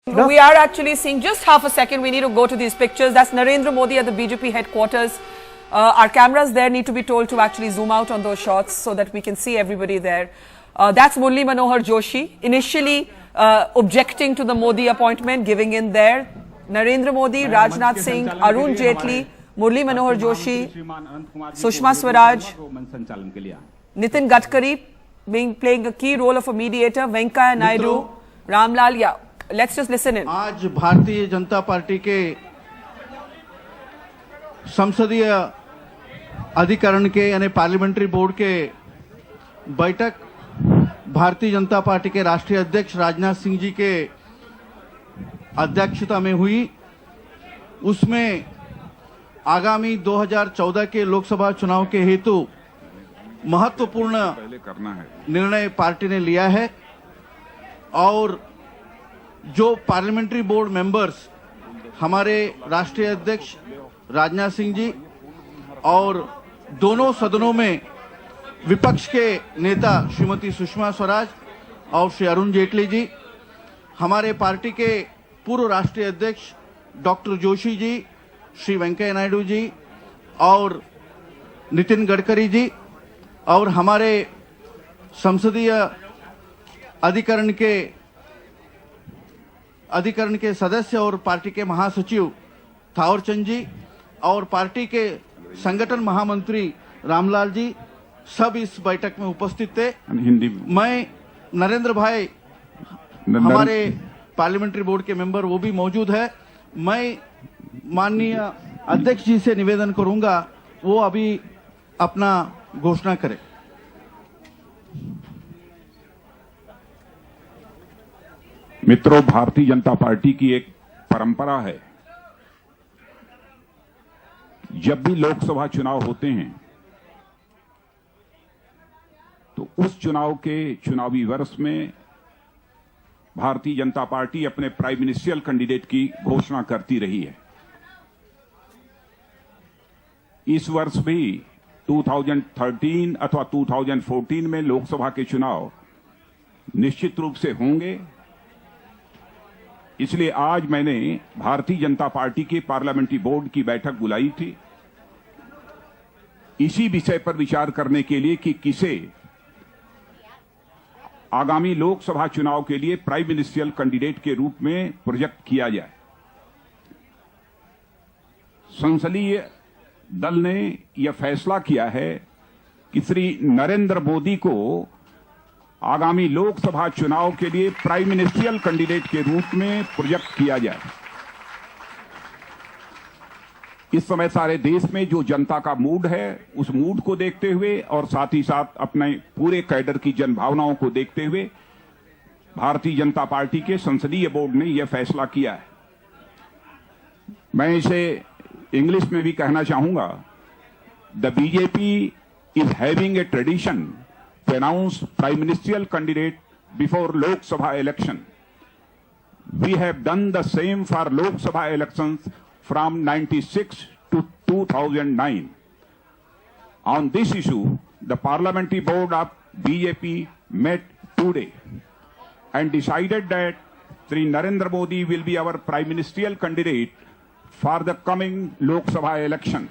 We are actually seeing just half a second. We need to go to these pictures. That's Narendra Modi at the BJP headquarters. Our cameras there need to be told to actually zoom out on those shots so that we can see everybody there. That's Murli Manohar Joshi, initially objecting to the Modi appointment, giving in there. Narendra Modi, Rajnath Singh, Arun Jaitley, Murli Manohar Joshi, Sushma Swaraj, Nitin Gadkari playing a key role of a mediator, Venkaiah Naidu, Ramlal. Yeah, let's just listen in. आज Bharatiya Janata party के संसदीय अधिकरण के यानी parliamentary board के बैठक Bharatiya Janata party के राष्ट्रीय अध्यक्ष राजनाथ सिंह जी के अध्यक्षता में हुई। उसमें आगामी 2014 के लोकसभा चुनाव के हेतु महत्वपूर्ण निर्णय पार्टी ने लिया है और जो पार्लियामेंट्री बोर्ड मेंबर्स हमारे राष्ट्रीय अध्यक्ष राजनाथ सिंह जी और दोनों सदनों में विपक्ष के नेता श्रीमती सुषमा स्वराज और श्री अरुण जेटली जी, हमारे पार्टी के पूर्व राष्ट्रीय अध्यक्ष डॉक्टर जोशी जी, श्री वेंकैया नायडू जी और नितिन गडकरी जी और हमारे संसदीय अधिकरण के सदस्य और पार्टी के महासचिव थावरचंद जी और पार्टी के संगठन महामंत्री रामलाल जी सब इस बैठक में उपस्थित थे। मैं नरेंद्र भाई हमारे पार्लियामेंट्री बोर्ड के मेंबर वो भी मौजूद है। मैं माननीय अध्यक्ष जी से निवेदन करूंगा वो अभी अपना घोषणा करें। मित्रों, भारतीय जनता पार्टी की एक परंपरा है, जब भी लोकसभा चुनाव होते हैं तो उस चुनाव के चुनावी वर्ष में भारतीय जनता पार्टी अपने प्राइम मिनिस्ट्रियल कैंडिडेट की घोषणा करती रही है। इस वर्ष भी 2013 अथवा 2014 में लोकसभा के चुनाव निश्चित रूप से होंगे। इसलिए आज मैंने भारतीय जनता पार्टी के पार्लियामेंट्री बोर्ड की बैठक बुलाई थी इसी विषय पर विचार करने के लिए कि किसे आगामी लोकसभा चुनाव के लिए प्राइम मिनिस्ट्रियल कैंडिडेट के रूप में प्रोजेक्ट किया जाए। संसदीय दल ने यह फैसला किया है कि श्री नरेंद्र मोदी को आगामी लोकसभा चुनाव के लिए प्राइम मिनिस्ट्रियल कैंडिडेट के रूप में प्रोजेक्ट किया जाए। इस समय सारे देश में जो जनता का मूड है उस मूड को देखते हुए और साथ ही साथ अपने पूरे कैडर की जनभावनाओं को देखते हुए भारतीय जनता पार्टी के संसदीय बोर्ड ने यह फैसला किया है। मैं इसे इंग्लिश में भी कहना चाहूंगा। The BJP is having a tradition to announce prime ministerial candidate before Lok Sabha election. We have done the same for Lok Sabha elections from 96 to 2009. On this issue, the parliamentary board of BJP met today and decided that Sri Narendra Modi will be our prime ministerial candidate for the coming Lok Sabha election.